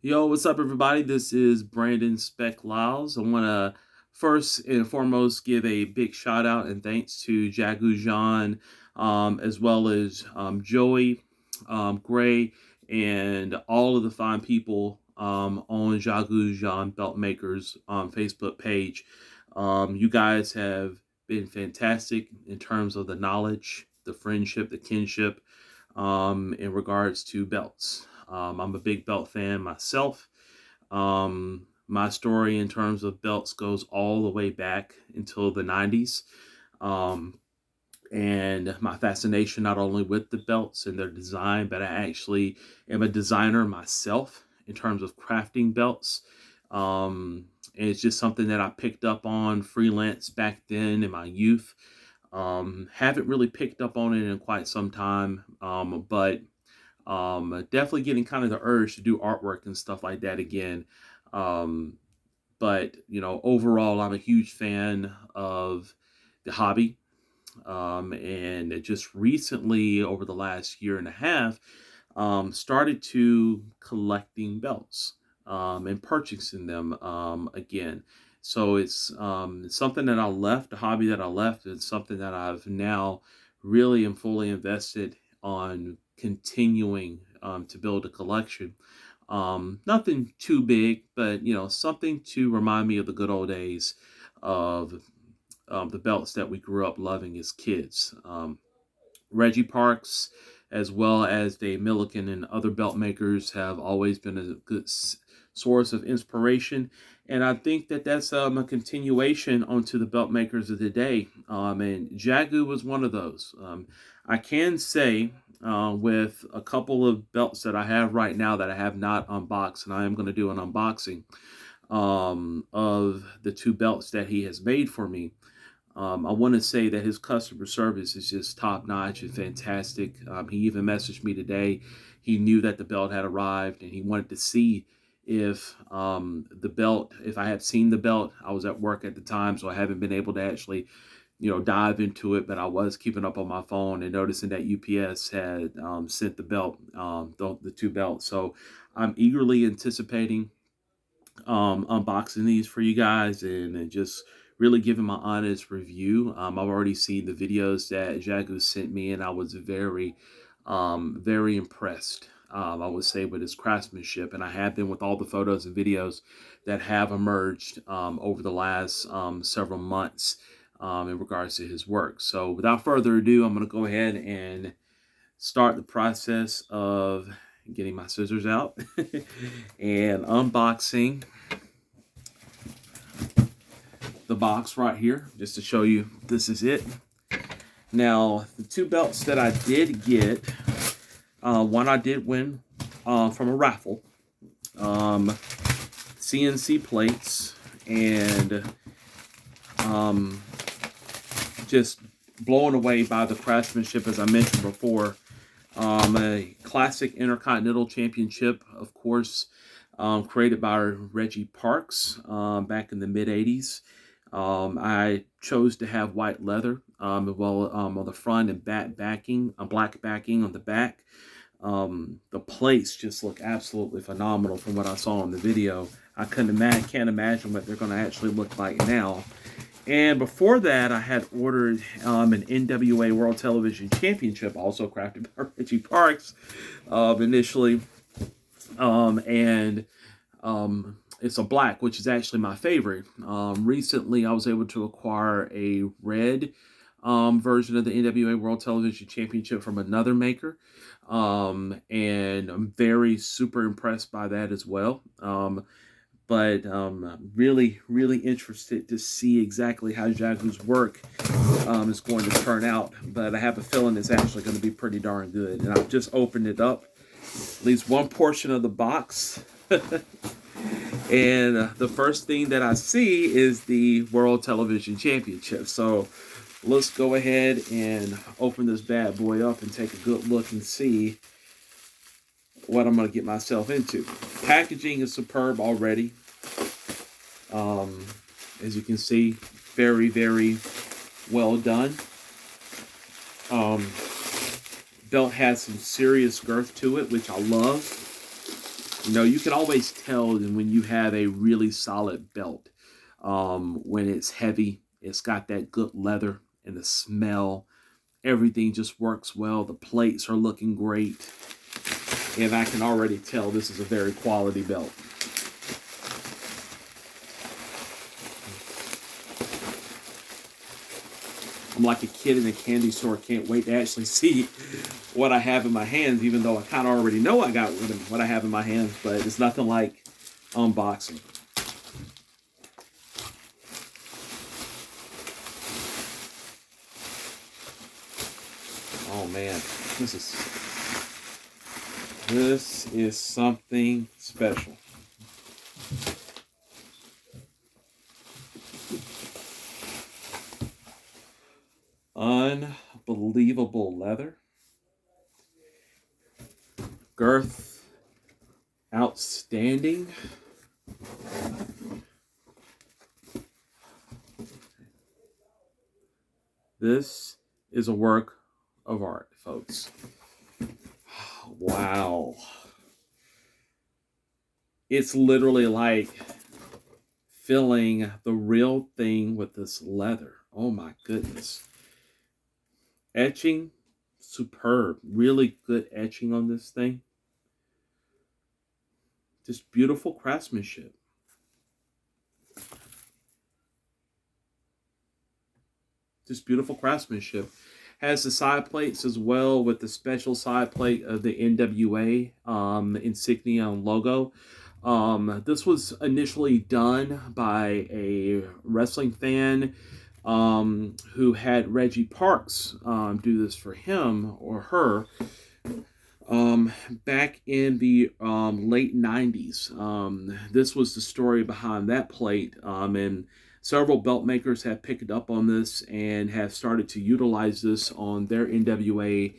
Yo, what's up, everybody? This is Brandon Speck Lyles. I want to first and foremost give a big shout out and thanks to Jagu Jaan, as well as Joey, Gray, and all of the fine people on Jagu Jaan Belt Makers Facebook page. You guys have been fantastic in terms of the knowledge, the friendship, the kinship in regards to belts. I'm a big belt fan myself. My story in terms of belts goes all the way back until the 90s. Um, and my fascination not only with the belts and their design, but I actually am a designer myself in terms of crafting belts. And it's just something that I picked up on freelance back then in my youth. Haven't really picked up on it in quite some time, but definitely getting kind of the urge to do artwork and stuff like that again. Um, but overall, I'm a huge fan of the hobby. And it just recently, over the last year and a half, started to collecting belts and purchasing them again. So it's something that I left, a hobby that I left, and something that I've now really am fully invested on continuing to build a collection. Nothing too big, but something to remind me of the good old days of the belts that we grew up loving as kids. Reggie Parks, as well as Dave Milliken and other belt makers, have always been a good source of inspiration. And I think that that's a continuation onto the belt makers of the day. And Jagu was one of those. I can say with a couple of belts that I have right now that I have not unboxed, and I am going to do an unboxing of the two belts that he has made for me. I want to say that his customer service is just top notch and fantastic. He even messaged me today. He knew that the belt had arrived and he wanted to see if the belt, if I had seen the belt. I was at work at the time, so I haven't been able to actually, dive into it. But I was keeping up on my phone and noticing that UPS had sent the belt, the two belts. So I'm eagerly anticipating unboxing these for you guys and just really giving my honest review. I've already seen the videos that Jagu sent me, and I was very impressed. I would say with his craftsmanship, and I have been with all the photos and videos that have emerged over the last several months in regards to his work. So, without further ado, I'm going to go ahead and start the process of getting my scissors out and unboxing the box right here, just to show you this is it. Now, the two belts that I did get, one I did win from a raffle, CNC plates, and just blown away by the craftsmanship, as I mentioned before. A classic Intercontinental Championship, of course, created by Reggie Parks back in the mid 80s. I chose to have white leather, on the front and back backing, black backing on the back. The plates just look absolutely phenomenal from what I saw in the video. I can't imagine what they're going to actually look like now. And before that, I had ordered an NWA World Television Championship, also crafted by Reggie Parks, initially. And it's a black, which is actually my favorite. Recently, I was able to acquire a red version of the NWA World Television Championship from another maker. And I'm very super impressed by that as well. But really interested to see exactly how Jagu's work is going to turn out. But I have a feeling it's actually going to be pretty darn good. And I've just opened it up, at least one portion of the box. And the first thing that I see is the World Television Championship. So let's go ahead and open this bad boy up and take a good look and see what I'm going to get myself into. Packaging is superb already. As you can see, very well done. Belt has some serious girth to it, which I love. You know, you can always tell when you have a really solid belt. When it's heavy, it's got that good leather and the smell. Everything just works well. The plates are looking great. And I can already tell this is a very quality belt. I'm like a kid in a candy store. Can't wait to actually see what I have in my hands, even though I kind of already know I got what I have in my hands. But it's nothing like unboxing. Oh man, this is this is something special. Unbelievable leather. Girth, outstanding. This is a work of art, folks. Wow. It's literally like filling the real thing with this leather. Oh my goodness. Etching, superb. Really good etching on this thing. Just beautiful craftsmanship. Just beautiful craftsmanship. Has the side plates as well with the special side plate of the NWA insignia and logo. This was initially done by a wrestling fan who had Reggie Parks do this for him or her back in the late 90s. This was the story behind that plate, and several belt makers have picked up on this and have started to utilize this on their NWA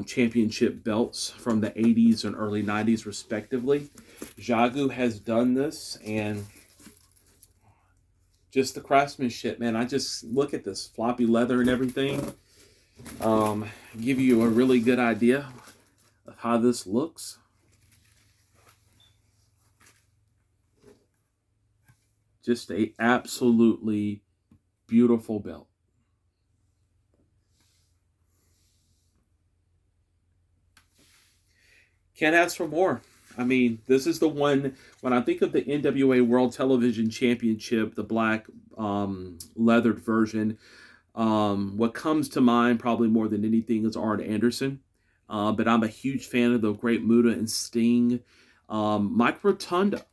championship belts from the 80s and early 90s, respectively. Jagu has done this, and just the craftsmanship, man. I just look at this floppy leather and everything. Give you a really good idea of how this looks. Just a absolutely beautiful belt. Can't ask for more. I mean, this is the one, when I think of the NWA World Television Championship, the black leathered version, what comes to mind probably more than anything is Arn Anderson. But I'm a huge fan of the Great Muta and Sting. Mike Rotunda,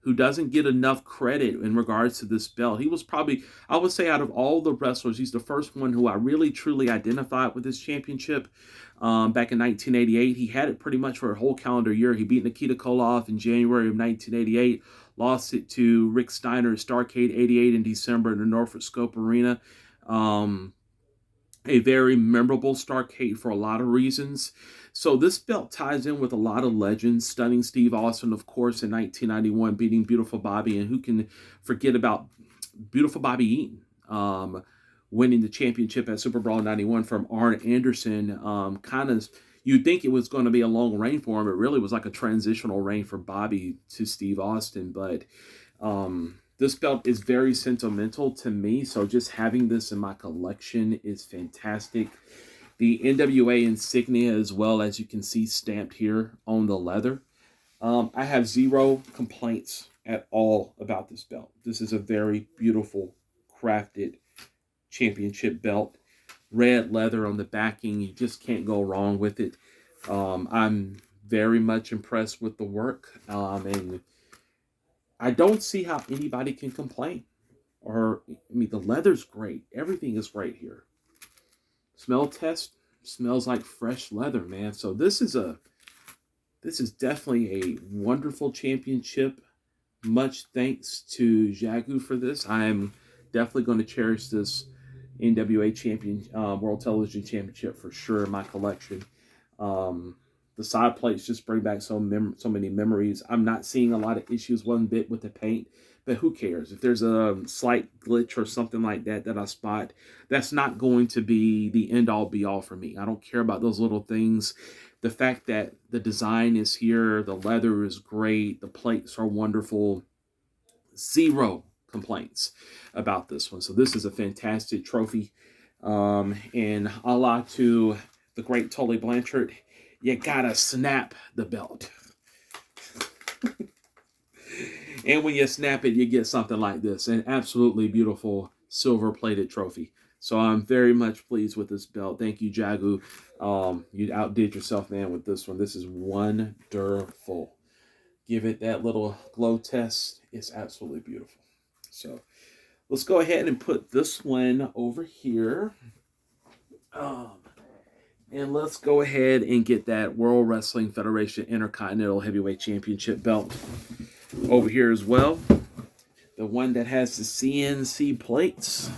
who doesn't get enough credit in regards to this belt. He was probably, I would say, out of all the wrestlers, he's the first one who I really truly identified with this championship. Back in 1988, he had it pretty much for a whole calendar year. He beat Nikita Koloff in January of 1988, lost it to Rick Steiner at Starrcade 88 in December in the Norfolk Scope Arena. Um, a very memorable Starrcade for a lot of reasons. So this belt ties in with a lot of legends. Stunning Steve Austin, of course, in 1991, beating Beautiful Bobby, and who can forget about Beautiful Bobby Eaton winning the championship at Super Brawl 91 from Arn Anderson. Kind of, you'd think it was going to be a long reign for him. It really was like a transitional reign for Bobby to Steve Austin, but this belt is very sentimental to me, so just having this in my collection is fantastic. The NWA insignia as well, as you can see stamped here on the leather. I have zero complaints at all about this belt. This is a very beautiful, crafted championship belt. Red leather on the backing, you just can't go wrong with it. I'm very much impressed with the work, and I don't see how anybody can complain. Or, I mean, the leather's great. Everything is great here. Smell test smells like fresh leather, man. So this is definitely a wonderful championship. Much thanks to Jagu for this. I'm definitely going to cherish this NWA champion, World Television Championship for sure in my collection. Um, the side plates just bring back so many memories. I'm not seeing a lot of issues one bit with the paint, but who cares? If there's a slight glitch or something like that that I spot, that's not going to be the end all be all for me. I don't care about those little things. The fact that the design is here, the leather is great, the plates are wonderful. Zero complaints about this one. So this is a fantastic trophy. And a la to the great Tully Blanchard, you gotta snap the belt. And when you snap it, you get something like this, an absolutely beautiful silver-plated trophy. So I'm very much pleased with this belt. Thank you, Jagu. You outdid yourself, man, with this one. This is wonderful. Give it that little glow test. It's absolutely beautiful. So let's go ahead and put this one over here. And let's go ahead and get that World Wrestling Federation Intercontinental Heavyweight Championship belt over here as well. The one that has the CNC plates.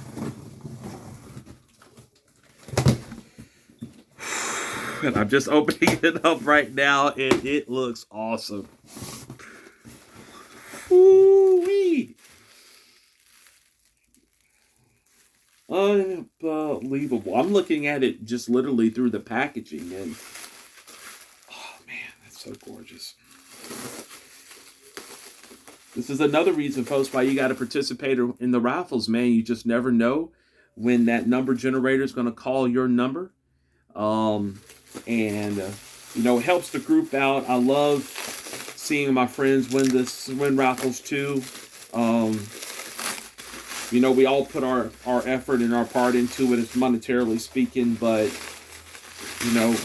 And I'm just opening it up right now, and it looks awesome. Woo-wee. Unbelievable. I'm looking at it just literally through the packaging, and oh man, that's so gorgeous. This is another reason, folks, why you got to participate in the raffles, man. You just never know when that number generator is going to call your number. You know, it helps the group out. I love seeing my friends win raffles too. You know, we all put our effort and our part into it, as monetarily speaking, but you know,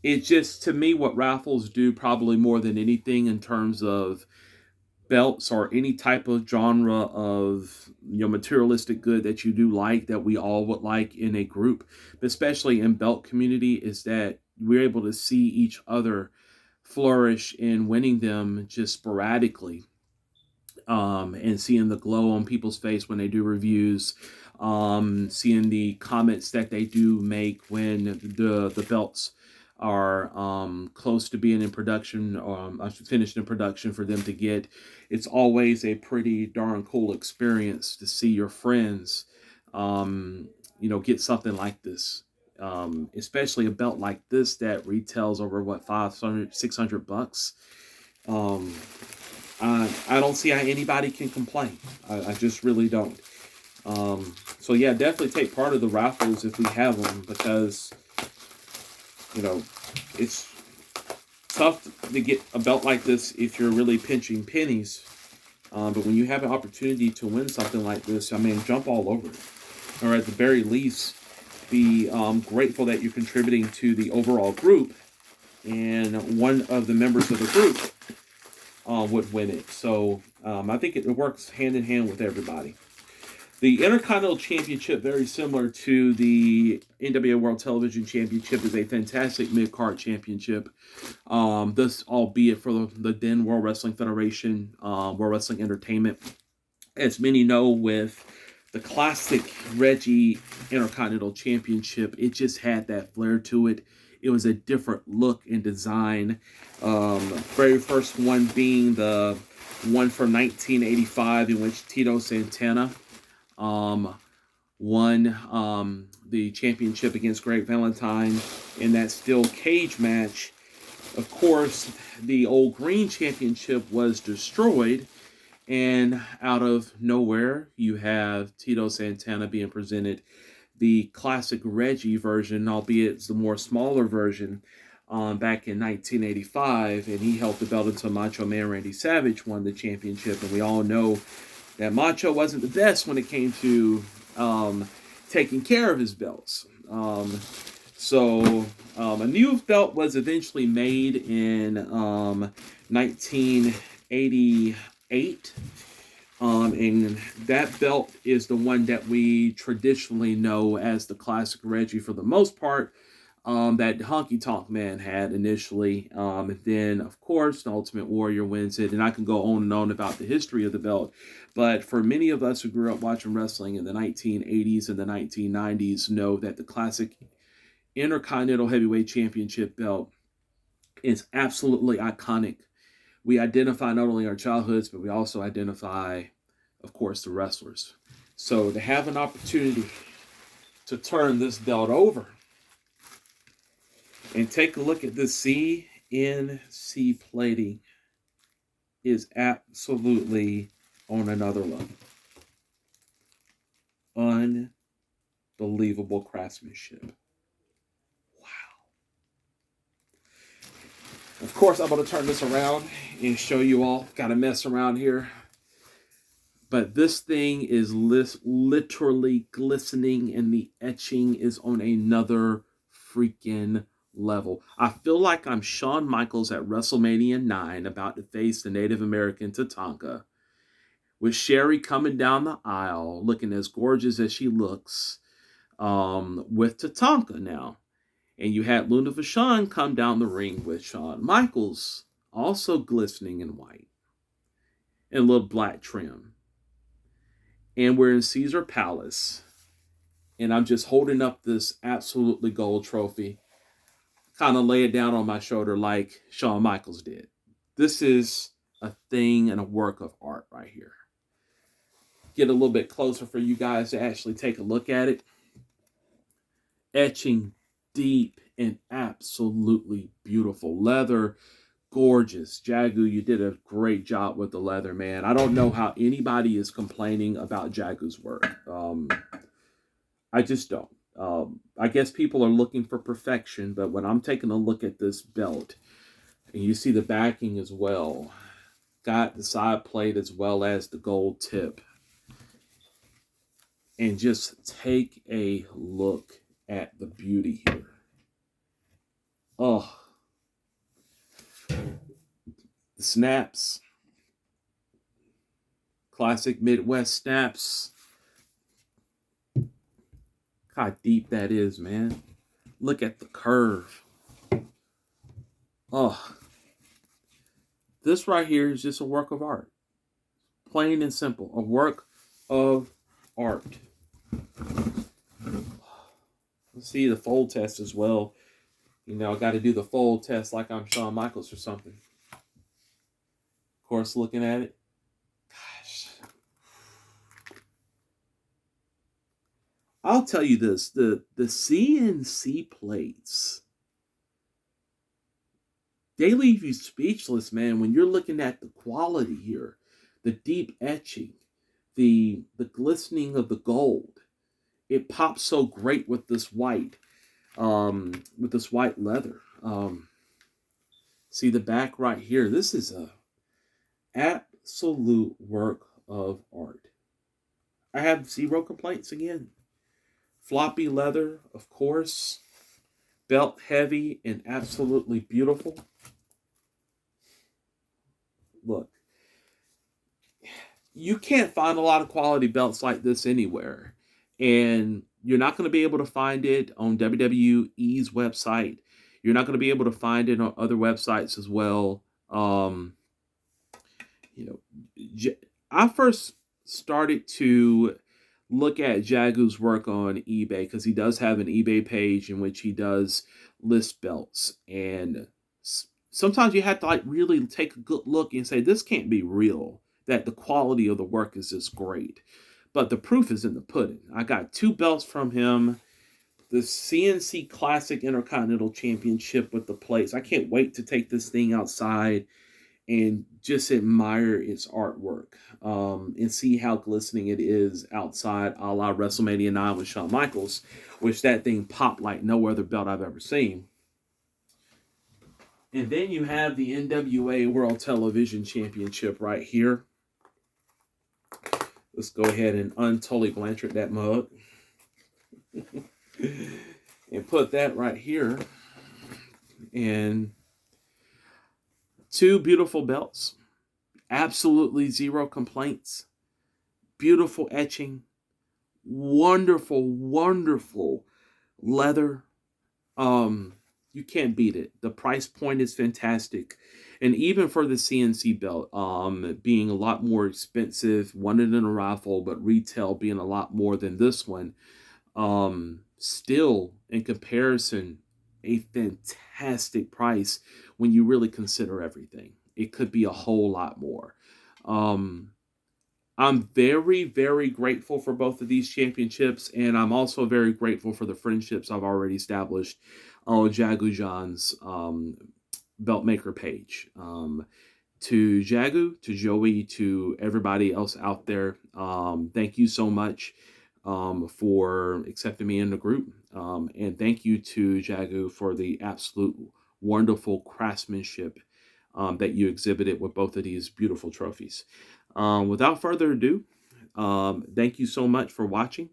it's just, to me, what raffles do probably more than anything in terms of belts or any type of genre of, you know, materialistic good that you do like, that we all would like in a group, but especially in belt community, is that we're able to see each other flourish in winning them just sporadically, and seeing the glow on people's face when they do reviews, seeing the comments that they do make when the belts are close to being in production, finished in production for them to get. It's always a pretty darn cool experience to see your friends, you know, get something like this. Especially a belt like this that retails over what, $500-$600. I don't see how anybody can complain. I just really don't. So yeah, definitely take part of the raffles if we have them, because you know, it's tough to get a belt like this if you're really pinching pennies. But when you have an opportunity to win something like this, I mean, jump all over it. Or at the very least, be grateful that you're contributing to the overall group, and one of the members of the group would win it. So I think it works hand in hand with everybody. The Intercontinental Championship, very similar to the NWA World Television Championship, is a fantastic mid-card championship. This, albeit for the then World Wrestling Federation, World Wrestling Entertainment. As many know, with the classic Reggie Intercontinental Championship, it just had that flair to it. It was a different look and design. Very first one being the one from 1985, in which Tito Santana won the championship against Greg Valentine in that steel cage match. Of course, the old green championship was destroyed, and out of nowhere, you have Tito Santana being presented the classic Reggie version, albeit it's the more smaller version, back in 1985, and he held the belt until Macho Man Randy Savage won the championship. And we all know that Macho wasn't the best when it came to taking care of his belts. So a new belt was eventually made in 1988. And that belt is the one that we traditionally know as the classic Reggie for the most part, that Honky Tonk Man had initially. And then, of course, the Ultimate Warrior wins it. And I can go on and on about the history of the belt. But for many of us who grew up watching wrestling in the 1980s and the 1990s know that the classic Intercontinental Heavyweight Championship belt is absolutely iconic. We identify not only our childhoods, but we also identify, of course, the wrestlers. So to have an opportunity to turn this belt over And take a look at this CNC plating. Is absolutely on another level. Unbelievable craftsmanship. Wow. Of course, I'm going to turn this around and show you all. Got a mess around here. But this thing is literally glistening, and the etching is on another freaking level. I feel like I'm Shawn Michaels at WrestleMania 9 about to face the Native American Tatanka, with Sherry coming down the aisle looking as gorgeous as she looks, with Tatanka now. And you had Luna Vachon come down the ring with Shawn Michaels, also glistening in white and a little black trim. And we're in Caesar Palace. And I'm just holding up this absolutely gold trophy, kind of lay it down on my shoulder like Shawn Michaels did. This is a thing and a work of art right here. Get a little bit closer for you guys to actually take a look at it. Etching deep and absolutely beautiful. Leather, gorgeous. Jagu, you did a great job with the leather, man. I don't know how anybody is complaining about Jagu's work. I just don't. I guess people are looking for perfection, but when I'm taking a look at this belt, and you see the backing as well, got the side plate as well as the gold tip, and just take a look at the beauty here. Oh, the snaps, classic Midwest snaps. How deep that is, man. Look at the curve. Oh, this right here is just a work of art. Plain and simple, a work of art. Let's see the fold test as well. You know, I got to do the fold test like I'm Shawn Michaels or something. Of course, looking at it. Gosh. I'll tell you this, the CNC plates, they leave you speechless, man, when you're looking at the quality here, the deep etching, the glistening of the gold. It pops so great with this white leather. See the back right here. This is a absolute work of art. I have zero complaints again. Floppy leather, of course. Belt heavy and absolutely beautiful. Look, you can't find a lot of quality belts like this anywhere. And you're not going to be able to find it on WWE's website. You're not going to be able to find it on other websites as well. You know, I first started to look at Jagu's work on eBay because he does have an eBay page in which he does list belts. And sometimes you have to like really take a good look and say, this can't be real, that the quality of the work is just great. But the proof is in the pudding. I got 2 belts from him. The CNC Classic Intercontinental Championship with the plates. I can't wait to take this thing outside and just admire its artwork, and see how glistening it is outside, a la WrestleMania 9 with Shawn Michaels, which that thing popped like no other belt I've ever seen. And then you have the NWA World Television Championship right here. Let's go ahead and un-Tully Blanchard that mug. And put that right here. And 2 beautiful belts. Absolutely zero complaints. Beautiful etching. Wonderful, wonderful leather. You can't beat it. The price point is fantastic. And even for the CNC belt, being a lot more expensive, won it in a raffle, but retail being a lot more than this one, still in comparison, a fantastic price when you really consider everything. It could be a whole lot more. I'm very, very grateful for both of these championships, and I'm also very grateful for the friendships I've already established on Jagu Jaan's belt maker page. To Jagu, to Joey, to everybody else out there, thank you so much for accepting me in the group. And thank you to Jagu for the absolute wonderful craftsmanship that you exhibited with both of these beautiful trophies. Without further ado, thank you so much for watching.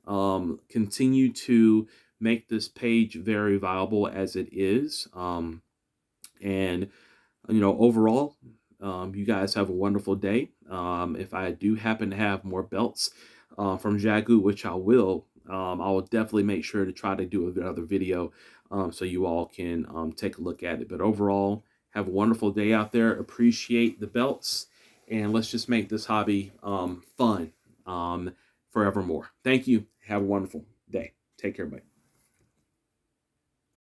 Continue to make this page very viable as it is. And overall, you guys have a wonderful day. If I do happen to have more belts from Jagu, which I will definitely make sure to try to do another video so you all can take a look at it. But overall, have a wonderful day out there. Appreciate the belts, and let's just make this hobby fun forevermore. Thank you. Have a wonderful day. Take care, bye.